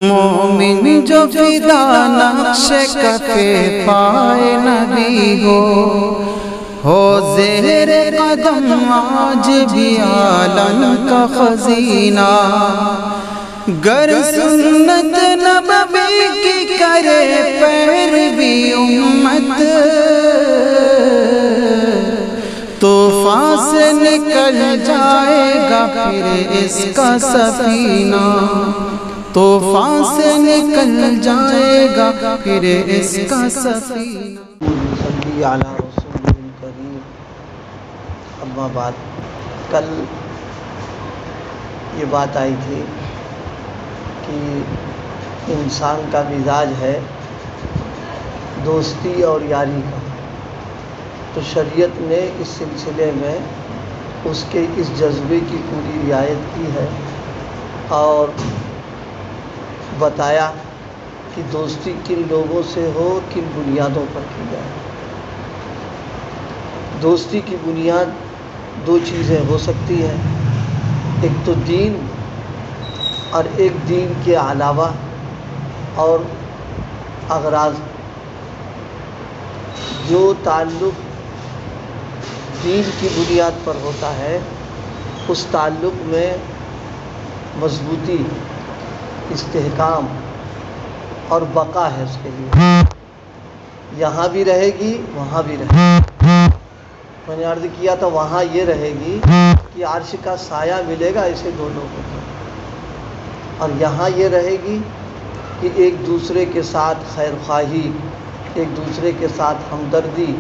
مومن جو فدا نقش کفے پائے نبی ہو زیر قدم آج بھی عالم کا خزینہ، گر سنت نبوی کی کرے پیروی امت، طوفان سے نکل جائے گا پھر اس کا سفینہ، طوفان سے نکل جائے گا پھر اس کا سفینہ۔ صلی علی رسول کریم۔ اما بعد، کل یہ بات آئی تھی کہ انسان کا مزاج ہے دوستی اور یاری کا، تو شریعت نے اس سلسلے میں اس کے اس جذبے کی پوری رعایت کی ہے اور بتایا کہ دوستی کن لوگوں سے ہو، کن بنیادوں پر کی جائے۔ دوستی کی بنیاد دو چیزیں ہو سکتی ہیں، ایک تو دین اور ایک دین کے علاوہ اور اغراض۔ جو تعلق دین کی بنیاد پر ہوتا ہے اس تعلق میں مضبوطی، استحکام اور بقا ہے اس کے لیے، یہاں بھی رہے گی وہاں بھی رہے گی۔ میں نے عرض کیا تھا وہاں یہ رہے گی کہ عرش کا سایہ ملے گا اسے دونوں کو، اور یہاں یہ رہے گی کہ ایک دوسرے کے ساتھ خیر خواہی، ایک دوسرے کے ساتھ ہمدردی،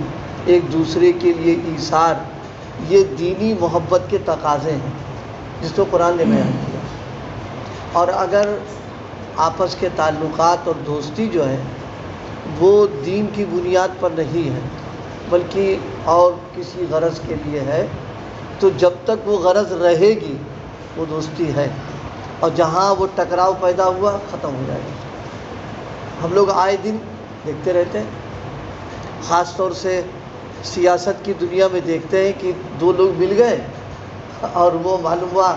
ایک دوسرے کے لیے ایثار، یہ دینی محبت کے تقاضے ہیں جس کو قرآن نے بیان کیا۔ اور اگر آپس کے تعلقات اور دوستی جو ہے وہ دین کی بنیاد پر نہیں ہے بلکہ اور کسی غرض کے لیے ہے، تو جب تک وہ غرض رہے گی وہ دوستی ہے، اور جہاں وہ ٹکراؤ پیدا ہوا ختم ہو جائے گا۔ ہم لوگ آئے دن دیکھتے رہتے ہیں، خاص طور سے سیاست کی دنیا میں دیکھتے ہیں کہ دو لوگ مل گئے اور وہ معلوم ہوا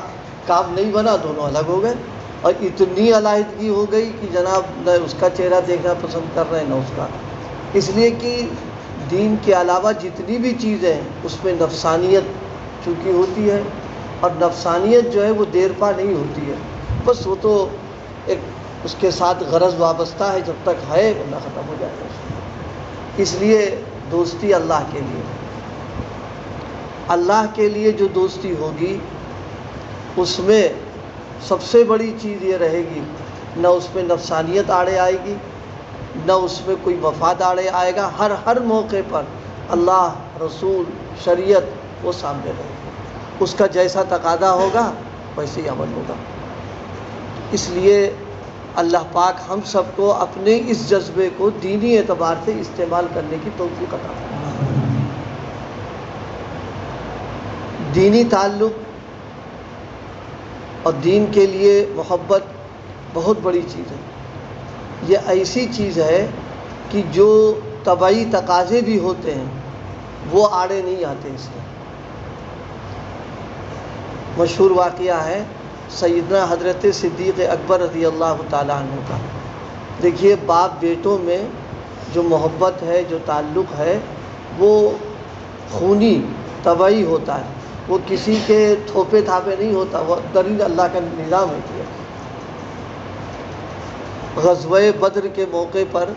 کام نہیں بنا، دونوں الگ ہو گئے، اور اتنی علیحدگی ہو گئی کہ جناب نہ اس کا چہرہ دیکھنا پسند کر رہے ہیں نہ اس کا، اس لیے کہ دین کے علاوہ جتنی بھی چیزیں ہیں اس میں نفسانیت چونکہ ہوتی ہے، اور نفسانیت جو ہے وہ دیر پا نہیں ہوتی ہے، بس وہ تو ایک اس کے ساتھ غرض وابستہ ہے، جب تک ہے ورنہ ختم ہو جائے گا۔ اس لیے دوستی اللہ کے لیے، اللہ کے لیے جو دوستی ہوگی اس میں سب سے بڑی چیز یہ رہے گی، نہ اس میں نفسانیت آڑے آئے گی، نہ اس میں کوئی مفاد آڑے آئے گا، ہر موقع پر اللہ، رسول، شریعت وہ سامنے رہے گی، اس کا جیسا تقاضا ہوگا ویسے ہی عمل ہوگا۔ اس لیے اللہ پاک ہم سب کو اپنے اس جذبے کو دینی اعتبار سے استعمال کرنے کی توفیق عطا فرمائے۔ دینی تعلق اور دین کے لیے محبت بہت بڑی چیز ہے۔ یہ ایسی چیز ہے کہ جو طبعی تقاضے بھی ہوتے ہیں وہ آڑے نہیں آتے اس میں۔ مشہور واقعہ ہے سیدنا حضرت صدیق اکبر رضی اللہ تعالیٰ عنہ کا۔ دیکھیے باپ بیٹوں میں جو محبت ہے، جو تعلق ہے، وہ خونی طبعی ہوتا ہے، وہ کسی کے تھوپے تھاپے نہیں ہوتا، وہ ترین اللہ کا نظام ہے۔ غزوہ بدر کے موقع پر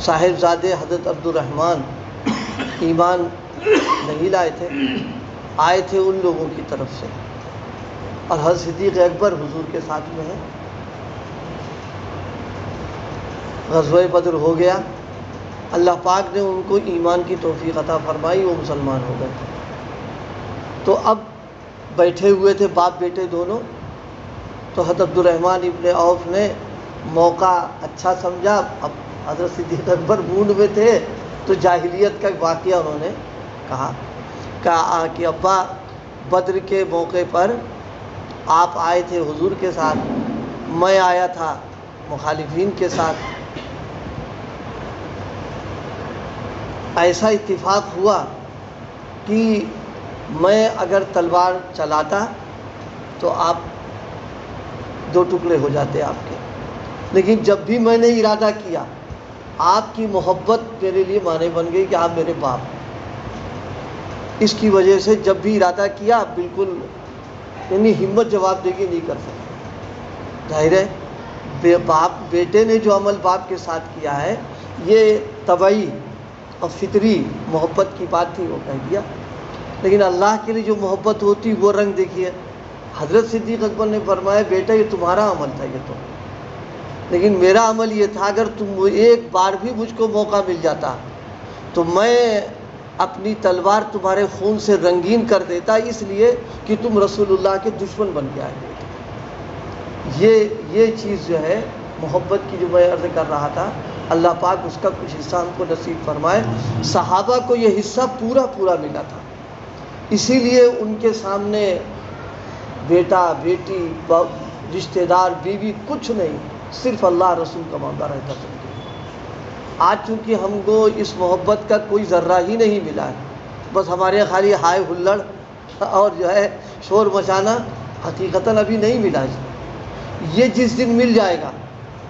صاحبزادے حضرت عبد الرحمن ایمان نہیں لائے تھے، آئے تھے ان لوگوں کی طرف سے، اور حضرت صدیق اکبر حضور کے ساتھ میں ہے۔ غزوہ بدر ہو گیا، اللہ پاک نے ان کو ایمان کی توفیق عطا فرمائی، وہ مسلمان ہو گئے۔ تو اب بیٹھے ہوئے تھے باپ بیٹے دونوں، تو حضرت عبد الرحمن ابن عوف نے موقع اچھا سمجھا، اب حضرت صدیق اکبر موڈ میں تھے تو جاہلیت کا واقعہ انہوں نے کہا کہ ابا بدر کے موقع پر آپ آئے تھے حضور کے ساتھ، میں آیا تھا مخالفین کے ساتھ، ایسا اتفاق ہوا کہ میں اگر تلوار چلاتا تو آپ دو ٹکڑے ہو جاتے آپ کے. لیکن جب بھی میں نے ارادہ کیا آپ کی محبت میرے لیے معنی بن گئی کہ آپ میرے باپ ہیں. اس کی وجہ سے جب بھی ارادہ کیا آپ بالکل یعنی ہمت جواب دے کے نہیں کر سکتے. ظاہر ہے باپ بیٹے نے جو عمل باپ کے ساتھ کیا ہے یہ طبعی اور فطری محبت کی بات تھی، وہ کہہ دیا. لیکن اللہ کے لیے جو محبت ہوتی وہ رنگ دیکھیے. حضرت صدیق اکبر نے فرمایا بیٹا یہ تمہارا عمل تھا، یہ تو، لیکن میرا عمل یہ تھا اگر تم ایک بار بھی مجھ کو موقع مل جاتا تو میں اپنی تلوار تمہارے خون سے رنگین کر دیتا، اس لیے کہ تم رسول اللہ کے دشمن بن کے آئے. یہ چیز جو ہے محبت کی جو میں عرض کر رہا تھا، اللہ پاک اس کا کچھ حصہ ہم کو نصیب فرمائے. صحابہ کو یہ حصہ پورا پورا ملا تھا، اسی لیے ان کے سامنے بیٹا بیٹی رشتہ دار بیوی کچھ نہیں، صرف اللہ رسول کا معاملہ رہتا تھا. آج چونکہ ہم کو اس محبت کا کوئی ذرہ ہی نہیں ملا ہے، بس ہمارے خالی ہائے ہلڑ اور جو ہے شور مچانا حقیقتاً ابھی نہیں ملا ہے. یہ جس دن مل جائے گا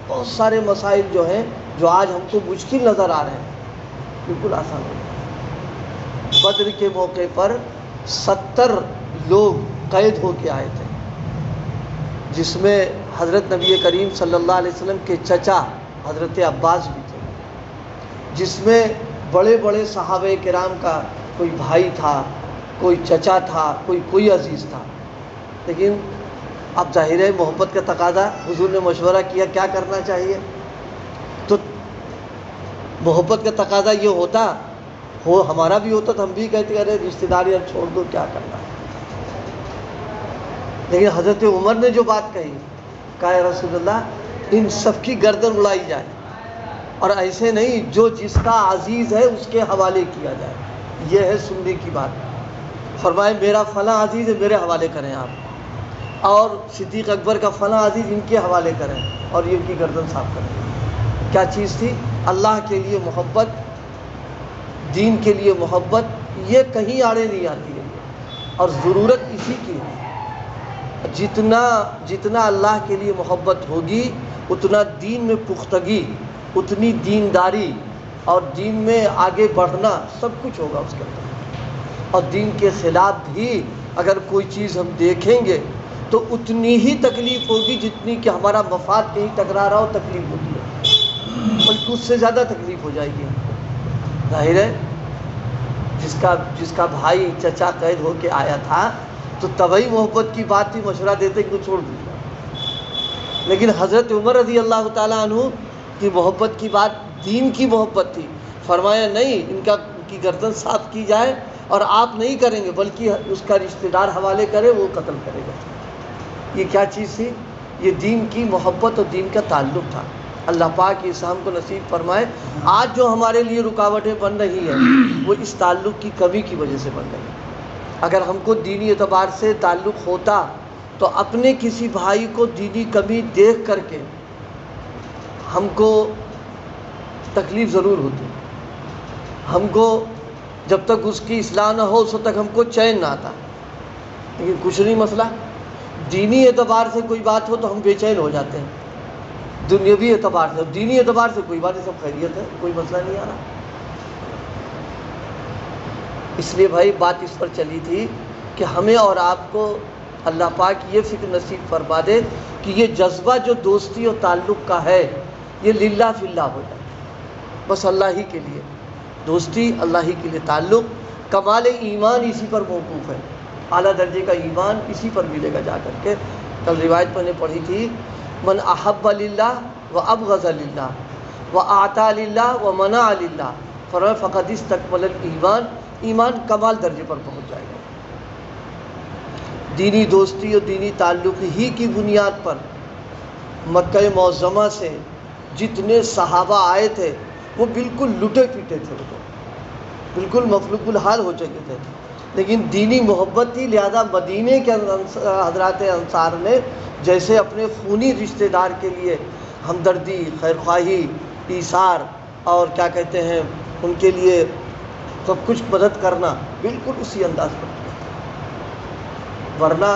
بہت سارے مسائل جو ہیں جو آج ہم کو مشکل نظر آ رہے ہیں بالکل آسان ہو جائے. بدر کے موقع پر 70 لوگ قید ہو کے آئے تھے، جس میں حضرت نبی کریم صلی اللہ علیہ وسلم کے چچا حضرت عباس بھی تھے، جس میں بڑے بڑے صحابہ کرام کا کوئی بھائی تھا، کوئی چچا تھا، کوئی عزیز تھا. لیکن اب ظاہر ہے محبت کا تقاضا، حضور نے مشورہ کیا کیا کرنا چاہیے، تو محبت کا تقاضا یہ ہوتا ہو ہمارا بھی ہوتا تو ہم بھی کہتے ارے رشتہ داری اب چھوڑ دو کیا کرنا ہے. لیکن حضرت عمر نے جو بات کہی، کہا یا رسول اللہ ان سب کی گردن اڑائی جائے اور ایسے نہیں جو جس کا عزیز ہے اس کے حوالے کیا جائے. یہ ہے سننے کی بات. فرمائے میرا فلاں عزیز ہے میرے حوالے کریں آپ، اور صدیق اکبر کا فلاں عزیز ان کے حوالے کریں اور یہ ان کی گردن صاف کریں. کیا چیز تھی؟ اللہ کے لیے محبت، دین کے لیے محبت، یہ کہیں آڑے نہیں آتی ہے اور ضرورت اسی کی ہے. جتنا اللہ کے لیے محبت ہوگی اتنا دین میں پختگی، اتنی دینداری اور دین میں آگے بڑھنا سب کچھ ہوگا اس کے اندر. اور دین کے خلاف بھی اگر کوئی چیز ہم دیکھیں گے تو اتنی ہی تکلیف ہوگی جتنی کہ ہمارا مفاد کہیں ٹکرا رہا ہو تکلیف ہوتی ہے، بلکہ اس سے زیادہ تکلیف ہو جائے گی. ظاہر ہے جس کا بھائی چچا قید ہو کے آیا تھا تو طبعی محبت کی بات تھی، مشورہ دیتے کہ چھوڑ دیا. لیکن حضرت عمر رضی اللہ تعالیٰ عنہ کی محبت کی بات دین کی محبت تھی. فرمایا نہیں ان کی گردن صاف کی جائے اور آپ نہیں کریں گے بلکہ اس کا رشتہ دار حوالے کرے، وہ قتل کرے گا. یہ کیا چیز تھی؟ یہ دین کی محبت اور دین کا تعلق تھا. اللہ پاک اس ہم کو نصیب فرمائے. آج جو ہمارے لیے رکاوٹیں بن رہی ہیں وہ اس تعلق کی کمی کی وجہ سے بن رہی ہیں. اگر ہم کو دینی اعتبار سے تعلق ہوتا تو اپنے کسی بھائی کو دینی کمی دیکھ کر کے ہم کو تکلیف ضرور ہوتی. ہم کو جب تک اس کی اصلاح نہ ہو اس وقت تک ہم کو چین نہ آتا. لیکن کچھ نہیں مسئلہ، دینی اعتبار سے کوئی بات ہو تو ہم بے چین ہو جاتے ہیں. دنیاوی اعتبار سے، دینی اعتبار سے کوئی بات نہیں، سب خیریت ہے، کوئی مسئلہ نہیں آ رہا. اس لیے بھائی بات اس پر چلی تھی کہ ہمیں اور آپ کو اللہ پاک یہ فکر نصیب فرما دے کہ یہ جذبہ جو دوستی اور تعلق کا ہے یہ للہ فی اللہ ہو جائے. بس اللہ ہی کے لیے دوستی، اللہ ہی کے لیے تعلق. کمال ایمان اسی پر موقوف ہے، اعلیٰ درجے کا ایمان اسی پر ملے گا جا کر کے. کل روایت میں نے پڑھی تھی من احب للہ و ابغض للہ و اعطى للہ و منع للہ فرمایا فقد استکمل الایمان. ایمان کمال درجے پر پہنچ جائے گا. دینی دوستی اور دینی تعلق ہی کی بنیاد پر مکہ معظمہ سے جتنے صحابہ آئے تھے وہ بالکل لٹے پیٹے تھے، وہ تو بالکل مفلوق الحال ہو چکے تھے. لیکن دینی محبت تھی، لہذا مدینے کے حضرات انصار نے جیسے اپنے خونی رشتہ دار کے لیے ہمدردی، خیرخواہی، ایثار اور کیا کہتے ہیں ان کے لیے سب کچھ مدد کرنا، بالکل اسی انداز پر کیا. ورنہ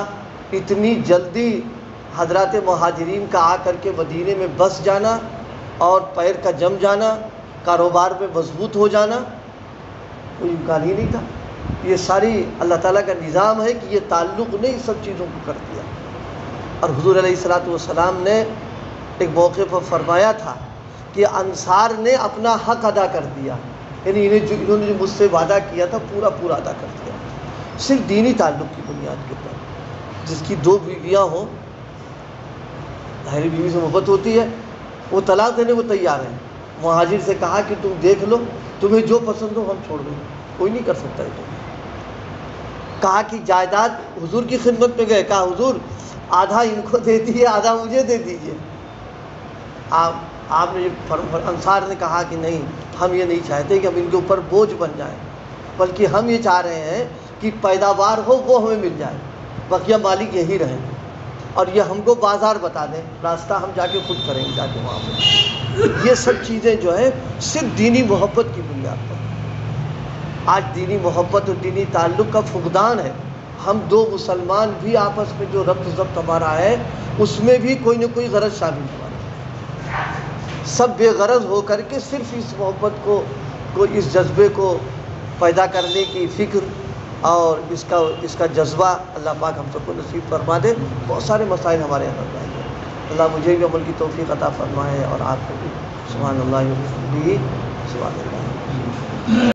اتنی جلدی حضرات مہاجرین کا آ کر کے مدینے میں بس جانا اور پیر کا جم جانا، کاروبار میں مضبوط ہو جانا، کوئی امکان ہی نہیں تھا۔ یہ ساری اللہ تعالیٰ کا نظام ہے کہ یہ تعلق نے ان سب چیزوں کو کر دیا۔ اور حضور علیہ الصلوۃ والسلام نے ایک موقع پر فرمایا تھا کہ انصار نے اپنا حق ادا کر دیا، یعنی انہوں نے جو مجھ سے وعدہ کیا تھا پورا ادا کر دیا، صرف دینی تعلق کی بنیاد کے اوپر۔ جس کی 2 بیویاں ہوں، ظاہری بیوی سے محبت ہوتی ہے، وہ طلاق دینے کو تیار ہیں۔ مہاجر سے کہا کہ تم دیکھ لو، تمہیں جو پسند ہو ہم چھوڑ دیں، کوئی نہیں کر سکتا ہے تمہیں۔ کہا کہ جائیداد، حضور کی خدمت میں گئے، کہا حضور آدھا ان کو دے دیجیے، آدھا مجھے دے دیجیے۔ آپ نے انصار نے کہا کہ نہیں، ہم یہ نہیں چاہتے کہ ہم ان کے اوپر بوجھ بن جائیں، بلکہ ہم یہ چاہ رہے ہیں کہ پیداوار ہو وہ ہمیں مل جائے، بقیہ مالک یہی رہیں، اور یہ ہم کو بازار بتا دیں، راستہ ہم جا کے خود کریں گے جا کے وہاں پہ۔ یہ سب چیزیں جو ہے صرف دینی محبت کی بنیاد پر۔ آج دینی محبت اور دینی تعلق کا فقدان ہے۔ ہم 2 مسلمان بھی آپس میں جو ربط ضبط ہمارا ہے، اس میں بھی کوئی نہ کوئی غرض شامل ہوا، سب بے غرض ہو کر کے صرف اس محبت کو اس جذبے کو پیدا کرنے کی فکر اور اس کا جذبہ اللہ پاک ہم سب کو نصیب فرما دے۔ بہت سارے مسائل ہمارے یہاں رہ گئے، اللہ مجھے بھی عمل کی توفیق عطا فرمائے اور آپ کو بھی۔ سبحان اللہ و بحمدہ، سبحان اللہ۔